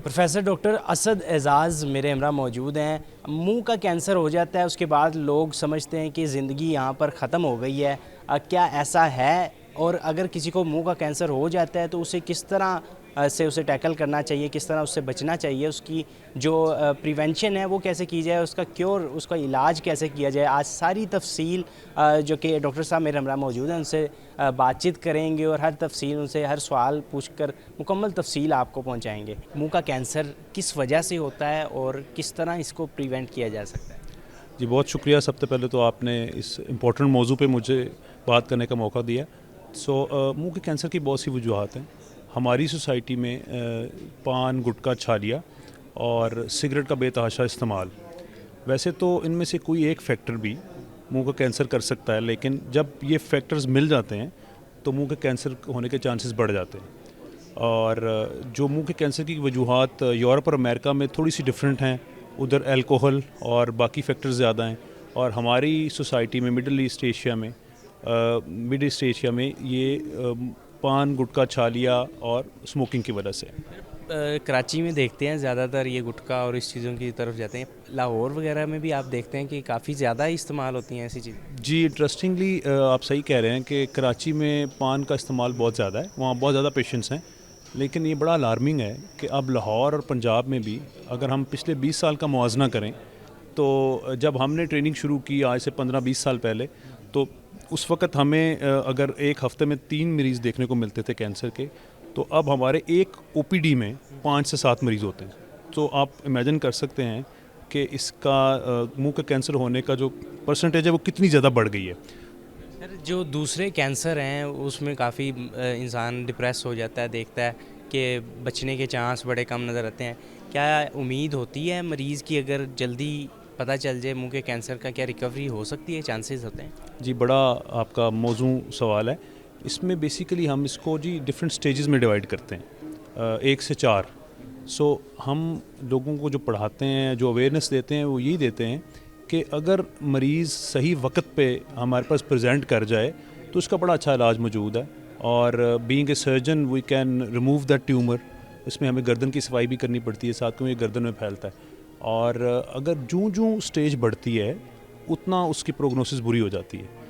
Professor doctor Asad एजाज़ मेरे हमरा मौजूद हैं। मुंह का कैंसर हो जाता है, उसके बाद लोग समझते हैं कि ज़िंदगी यहाँ पर ख़त्म हो गई है। क्या ऐसा है? और अगर किसी को मुंह का कैंसर हो जाता है तो उसे किस तरह से उसे टैकल करना चाहिए, किस तरह उससे बचना चाहिए, उसकी जो प्रिवेंशन है वो कैसे की जाए, उसका क्योर, उसका इलाज कैसे किया जाए, आज सारी तफसील जो कि डॉक्टर साहब मेरे हमरा मौजूद हैं उनसे बातचीत करेंगे और हर तफसील उनसे हर सवाल पूछकर मुकम्मल तफसील आपको पहुंचाएंगे। मुंह का कैंसर किस वजह से होता है और किस तरह इसको प्रिवेंट किया जा सकता है? जी, बहुत शुक्रिया। सबसे पहले तो आपने इस इम्पोर्टेंट मौजू पे मुझे बात करने का मौका दिया। मुंह के कैंसर की बहुत सी वजूहत हैं हमारी सोसाइटी में। पान, गुटखा, छालिया और सिगरेट का बेतहाशा इस्तेमाल, वैसे तो इनमें से कोई एक फैक्टर भी मुंह का कैंसर कर सकता है, लेकिन जब ये फैक्टर्स मिल जाते हैं तो मुंह के कैंसर होने के चांसेस बढ़ जाते हैं। और जो मुंह के कैंसर की वजूहत यूरोप और अमेरिका में थोड़ी सी डिफरेंट हैं, उधर अल्कोहल और बाकी फैक्टर्स ज़्यादा हैं। और हमारी सोसाइटी में मिड ईस्ट एशिया में ये पान, गुटखा, छालिया और स्मोकिंग की वजह से। कराची में देखते हैं ज़्यादातर ये गुटखा और इस चीज़ों की तरफ जाते हैं। लाहौर वगैरह में भी आप देखते हैं कि काफ़ी ज़्यादा इस्तेमाल होती हैं ऐसी चीज़ें। जी, इंटरेस्टिंगली आप सही कह रहे हैं कि कराची में पान का इस्तेमाल बहुत ज़्यादा है, वहाँ बहुत ज़्यादा पेशेंट्स हैं। लेकिन ये बड़ा अलार्मिंग है कि अब लाहौर और पंजाब में भी अगर हम पिछले 20 साल का मुआवजना करें, तो जब हमने ट्रेनिंग शुरू की आज से 15-20 साल पहले, तो उस वक़्त हमें अगर एक हफ़्ते में 3 मरीज़ देखने को मिलते थे कैंसर के, तो अब हमारे एक ओपीडी में 5 से 7 मरीज़ होते हैं। तो आप इमेजिन कर सकते हैं कि इसका मुंह के कैंसर होने का जो परसेंटेज है वो कितनी ज़्यादा बढ़ गई है। सर, जो दूसरे कैंसर हैं उसमें काफ़ी इंसान डिप्रेस हो जाता है, देखता है कि बचने के चांस बड़े कम नज़र आते हैं। क्या उम्मीद होती है मरीज़ की, अगर जल्दी पता चल जाए मुंह के कैंसर का, क्या रिकवरी हो सकती है, चांसेस होते हैं? जी, बड़ा आपका मौजू सवाल है। इसमें बेसिकली हम इसको जी डिफरेंट स्टेजेस में डिवाइड करते हैं, 1 से 4। हम लोगों को जो पढ़ाते हैं, जो अवेयरनेस देते हैं, वो यही देते हैं कि अगर मरीज़ सही वक्त पे हमारे पास प्रेजेंट कर जाए तो उसका बड़ा अच्छा इलाज मौजूद है। और being a surgeon we can remove that tumour. इसमें हमें गर्दन की सफाई भी करनी पड़ती है, साथ में ये गर्दन में फैलता है। और अगर जूँ जूँ स्टेज बढ़ती है उतना उसकी प्रोग्नोसिस बुरी हो जाती है।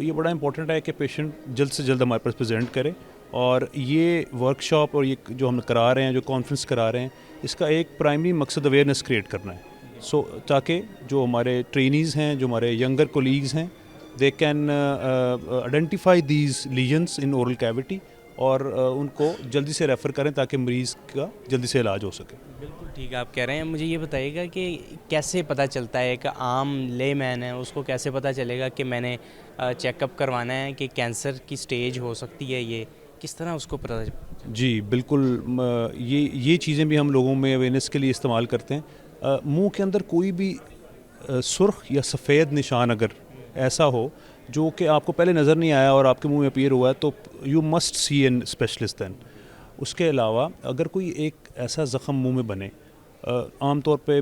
ये बड़ा इंपॉर्टेंट है कि पेशेंट जल्द से जल्द हमारे पास प्रेजेंट करे। और ये वर्कशॉप और ये जो हम करा रहे हैं, जो कॉन्फ्रेंस करा रहे हैं, इसका एक प्राइमरी मकसद अवेयरनेस क्रिएट करना है। ताकि जो हमारे ट्रेनीज़ हैं, जो हमारे यंगर कोलीग्स हैं, they can identify these lesions in oral cavity और उनको जल्दी से रेफ़र करें ताकि मरीज़ का जल्दी से इलाज हो सके। बिल्कुल ठीक है, आप कह रहे हैं। मुझे ये बताइएगा कि कैसे पता चलता है, एक आम लेमैन है उसको कैसे पता चलेगा कि मैंने चेकअप करवाना है कि कैंसर की स्टेज हो सकती है, ये किस तरह उसको पता? जी बिल्कुल। ये चीज़ें भी हम लोगों में अवेयरनेस के लिए इस्तेमाल करते हैं। मुंह के अंदर कोई भी सुर्ख या सफ़ेद निशान अगर ऐसा हो जो कि आपको पहले नज़र नहीं आया और आपके मुंह में अपीयर हुआ है, तो you must see an specialist then. उसके अलावा अगर कोई एक ऐसा ज़ख़म मुंह में बने, आम तौर पे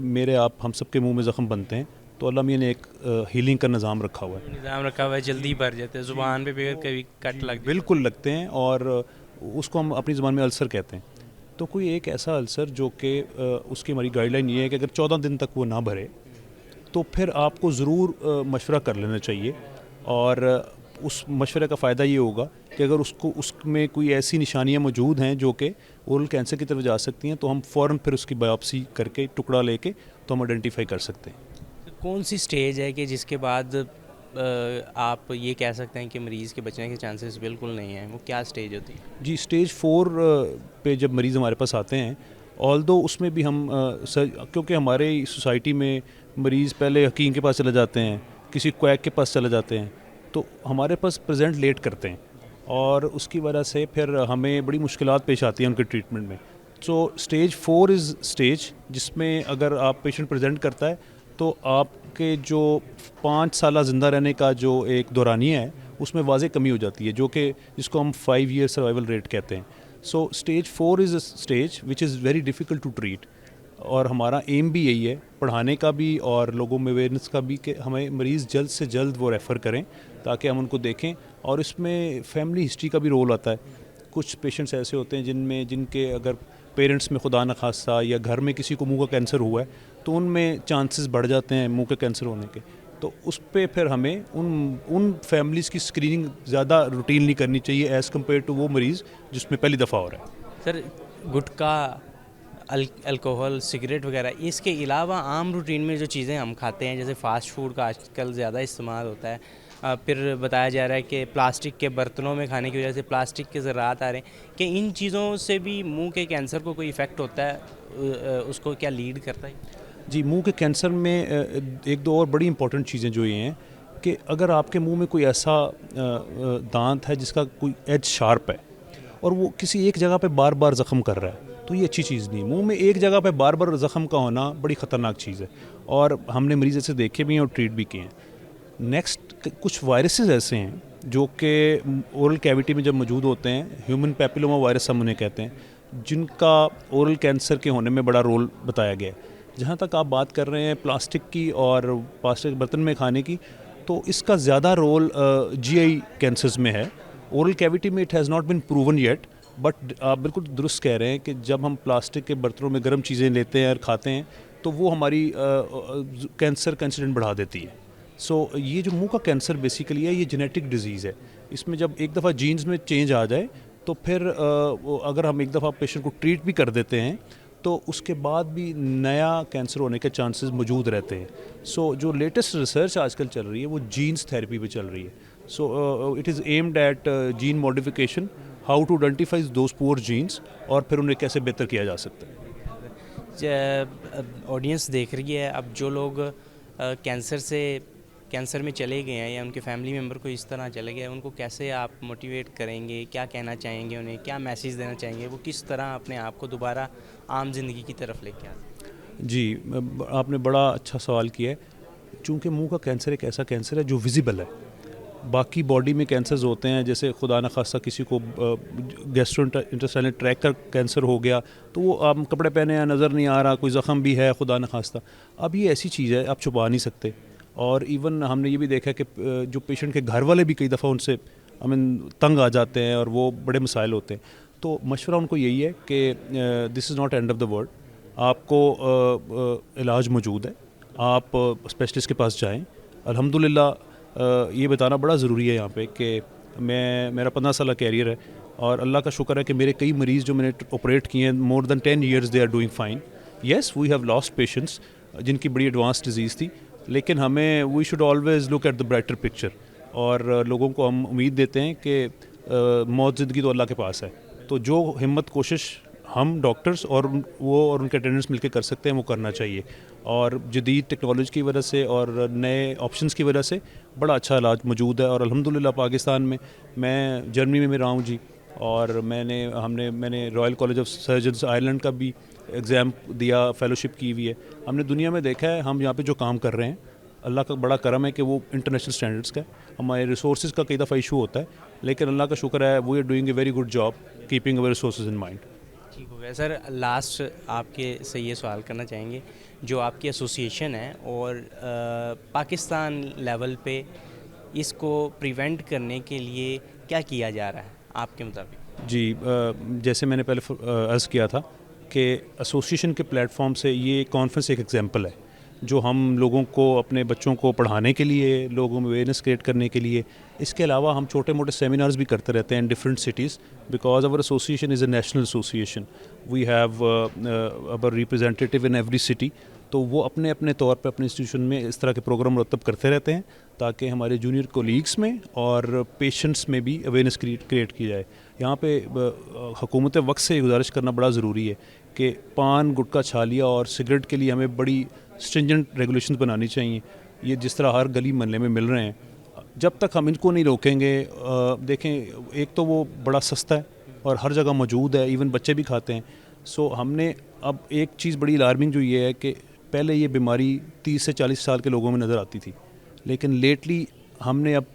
हम सबके मुंह में ज़ख़म बनते हैं, तो अल्लाह मियां ने एक हीलिंग का निज़ाम रखा हुआ है। निज़ाम रखा हुआ है, जल्दी भर जाते हैं ज़ुबान पे भी, अगर कभी कट लग जाए। बिल्कुल लगते हैं, और उसको हम अपनी ज़बान में अल्सर कहते हैं। तो कोई एक ऐसा अल्सर जो कि उसकी हमारी गाइडलाइन ये है कि अगर 14 दिन तक वो ना भरे तो फिर आपको ज़रूर मशवरा कर लेना चाहिए। और उस मशवरे का फ़ायदा ये होगा कि अगर उसमें कोई ऐसी निशानियां मौजूद हैं जो कि ओरल कैंसर की तरफ जा सकती हैं, तो हम फ़ौरन फिर उसकी बायोप्सी करके टुकड़ा लेके तो हम आइडेंटिफाई कर सकते हैं। कौन सी स्टेज है कि जिसके बाद आप ये कह सकते हैं कि मरीज़ के बचने के चांसेस बिल्कुल नहीं हैं? वो क्या स्टेज होती है? जी, स्टेज 4 पे जब मरीज़ हमारे पास आते हैं, ऑल्दो उसमें भी हम क्योंकि हमारे सोसाइटी में मरीज़ पहले हकीम के पास चले जाते हैं, किसी क्वैक के पास चले जाते हैं, तो हमारे पास प्रेजेंट लेट करते हैं और उसकी वजह से फिर हमें बड़ी मुश्किलात पेश आती हैं उनके ट्रीटमेंट में। स्टेज 4 इज़ स्टेज जिसमें अगर आप पेशेंट प्रेजेंट करता है तो आपके जो 5 साल ज़िंदा रहने का जो एक दौरानिया है उसमें वाज़े कमी हो जाती है, जिसको हम 5 ईयर सर्वाइवल रेट कहते हैं। Stage 4 is a stage which is very difficult to treat. और हमारा एम भी यही है, पढ़ाने का भी और लोगों में अवेयरनेस का भी, कि हमें मरीज़ जल्द से जल्द वो रेफ़र करें ताकि हम उनको देखें। और इसमें फैमिली हिस्ट्री का भी रोल आता है। कुछ पेशेंट्स ऐसे होते हैं जिनके अगर पेरेंट्स में खुदा न खास्ता या घर में किसी को मुंह का कैंसर हुआ है तो उनमें चांसेस बढ़ जाते हैं मुंह के कैंसर होने के। तो उस पे फिर हमें उन फैमिलीज़ की स्क्रीनिंग ज़्यादा रूटीनली करनी चाहिए एज़ कम्पेयर टू वो मरीज़ जिसमें पहली दफ़ा हो रहा है। सर गुटखा, अल्कोहल, सिगरेट वगैरह, इसके अलावा आम रूटीन में जो चीज़ें हम खाते हैं, जैसे फ़ास्ट फूड का आजकल ज़्यादा इस्तेमाल होता है, फिर बताया जा रहा है कि प्लास्टिक के बर्तनों में खाने की वजह से प्लास्टिक के ज़रात आ रहे हैं, कि इन चीज़ों से भी मुंह के कैंसर को कोई इफ़ेक्ट होता है, उसको क्या लीड करता है? जी, मुंह के कैंसर में एक दो और बड़ी इंपॉर्टेंट चीज़ें जो ये हैं कि अगर आपके मुंह में कोई ऐसा दांत है जिसका कोई एज शार्प है और वो किसी एक जगह पे बार बार ज़ख़म कर रहा है, तो ये अच्छी चीज़ नहीं है। मुंह में एक जगह पे बार बार ज़ख़म का होना बड़ी ख़तरनाक चीज़ है और हमने मरीज़ ऐसे देखे भी हैं और ट्रीट भी किए हैं। नेक्स्ट, कुछ वायरसेस ऐसे हैं जो कि ओरल कैविटी में जब मौजूद होते हैं, ह्यूमन पैपिलोमा वायरस हम उन्हें कहते हैं, जिनका ओरल कैंसर के होने में बड़ा रोल बताया गया है। जहाँ तक आप बात कर रहे हैं प्लास्टिक की और प्लास्टिक के बर्तन में खाने की, तो इसका ज़्यादा रोल जीआई कैंसर्स में है। ओरल कैविटी में it has not been proven yet, but आप बिल्कुल दुरुस्त कह रहे हैं कि जब हम प्लास्टिक के बर्तनों में गर्म चीज़ें लेते हैं और खाते हैं तो वो हमारी कैंसर का इंसिडेंट बढ़ा देती है। सो ये जो मुंह का कैंसर बेसिकली है, ये जेनेटिक डिजीज़ है। इसमें जब एक दफ़ा जीन्स में चेंज आ जाए तो फिर अगर हम एक दफ़ा पेशेंट को ट्रीट भी कर देते हैं तो उसके बाद भी नया कैंसर होने के चांसेस मौजूद रहते हैं। सो जो लेटेस्ट रिसर्च आजकल चल रही है वो जीन्स थेरेपी पे चल रही है। So it is aimed at gene modification, how to identify those poor genes और फिर उन्हें कैसे बेहतर किया जा सकता है। ऑडियंस देख रही है, अब जो लोग कैंसर में चले गए हैं या उनके फैमिली मेम्बर को इस तरह चले गए, उनको कैसे आप मोटिवेट करेंगे, क्या कहना चाहेंगे उन्हें, क्या मैसेज देना चाहेंगे, वो किस तरह अपने आप को दोबारा आम जिंदगी की तरफ लेके आए? जी, आपने बड़ा अच्छा सवाल किया है। चूँकि मुंह का कैंसर एक ऐसा कैंसर है जो विजिबल है। बाकी बॉडी में कैंसर्स होते हैं, जैसे खुदा न खास्ता किसी को गैस्ट्रोइंटेस्टाइनल ट्रैक्ट का कैंसर हो गया तो वो आप कपड़े पहने हैं, नज़र नहीं आ रहा, कोई ज़ख़म भी है खुदा न खास्ता। अब ये ऐसी चीज़ है आप छुपा नहीं सकते। और इवन हमने ये भी देखा कि जो पेशेंट के घर वाले भी कई दफ़ा उनसे तंग आ जाते हैं और वो बड़े मसाइल होते हैं। तो मशवरा उनको यही है कि this is not end of the world, आपको इलाज मौजूद है, आप स्पेशलिस्ट के पास जाएं। अल्हम्दुलिल्लाह ये बताना बड़ा ज़रूरी है यहाँ पे कि मेरा 15 साल कैरियर है और अल्लाह का शुक्र है कि मेरे कई मरीज़ जो मैंने ऑपरेट किए हैं, more than 10 years they are doing fine. Yes, we have lost patients जिनकी बड़ी एडवांस डिजीज़ थी, लेकिन हमें we should always look at the brighter picture और लोगों को हम उम्मीद देते हैं कि मौत ज़िंदगी तो अल्लाह के पास है। तो जो हिम्मत कोशिश हम डॉक्टर्स और उनके अटेंडेंट्स मिलकर कर सकते हैं वो करना चाहिए। और जदीद टेक्नोलॉजी की वजह से और नए ऑप्शंस की वजह से बड़ा अच्छा इलाज मौजूद है। और अल्हम्दुलिल्लाह पाकिस्तान में, मैं जर्मनी में रहा हूँ जी, और मैंने royal college of surgeons Ireland का भी एग्ज़ाम दिया, फेलोशिप की हुई है। हमने दुनिया में देखा है हम यहाँ पे जो काम कर रहे हैं, अल्लाह का बड़ा करम है कि वो इंटरनेशनल स्टैंडर्ड्स का है। हमारे रिसोर्सेज का कई दफ़ा इशू होता है, लेकिन अल्लाह का शुक्र है we are doing a very good job keeping our resources in mind. ठीक हो गया सर। लास्ट आपके से ये सवाल करना चाहेंगे, जो आपकी एसोसिएशन है और पाकिस्तान लेवल पे इसको प्रिवेंट करने के लिए क्या किया जा रहा है आपके मुताबिक? जी, जैसे मैंने पहले अर्ज़ किया था कि एसोसिएशन के प्लेटफॉर्म से ये कॉन्फ्रेंस एक एग्जांपल है जो हम लोगों को, अपने बच्चों को पढ़ाने के लिए, लोगों में अवेयरनेस क्रिएट करने के लिए, इसके अलावा हम छोटे मोटे सेमिनार्स भी करते रहते हैं in different cities, because our association is a national association. We have our representative in every city. तो वो अपने अपने तौर पे अपने इंस्टीट्यूशन में इस तरह के प्रोग्राम मुरतब करते रहते हैं ताकि हमारे जूनियर कोलीग्स में और पेशेंट्स में भी अवेयरनेस क्रिएट की जाए। यहाँ पे हुकूमत वक्त से गुजारिश करना बड़ा ज़रूरी है कि पान, गुटखा, छालिया और सिगरेट के लिए हमें बड़ी स्ट्रिंजेंट रेगुलेशंस बनानी चाहिए। ये जिस तरह हर गली मोहल्ले में मिल रहे हैं, जब तक हम इनको नहीं रोकेंगे, देखें एक तो वो बड़ा सस्ता है और हर जगह मौजूद है, इवन बच्चे भी खाते हैं। सो हमने अब एक चीज़ बड़ी अलार्मिंग जो ये है कि पहले ये बीमारी 30 से 40 साल के लोगों में नज़र आती थी, लेकिन लेटली हमने अब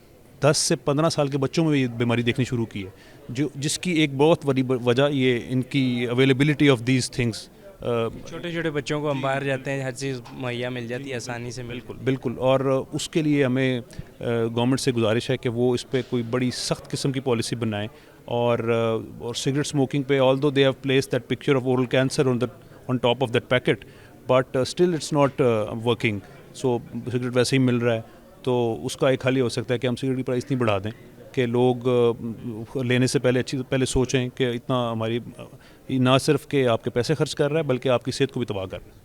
10 से 15 साल के बच्चों में ये बीमारी देखनी शुरू की है, जिसकी एक बहुत बड़ी वजह ये इनकी अवेलेबिलिटी ऑफ दीज थिंग्स। छोटे छोटे बच्चों को हम बाहर जाते हैं, हर चीज़ मुहैया मिल जाती है आसानी से। बिल्कुल। और उसके लिए हमें गवर्नमेंट से गुजारिश है कि वो इस पर कोई बड़ी सख्त किस्म की पॉलिसी बनाएं और सिगरेट स्मोकिंग पे although they have placed that picture of oral cancer on top of that packet, but still it's not working. So cigarette वैसे ही मिल रहा है, तो उसका एक हल ये हो सकता है कि हम सिगरेट की प्राइस नहीं बढ़ा दें कि लोग लेने से पहले सोचें कि इतना हमारी ना सिर्फ कि आपके पैसे खर्च कर रहा है बल्कि आपकी सेहत को भी तबाह कर रहा है।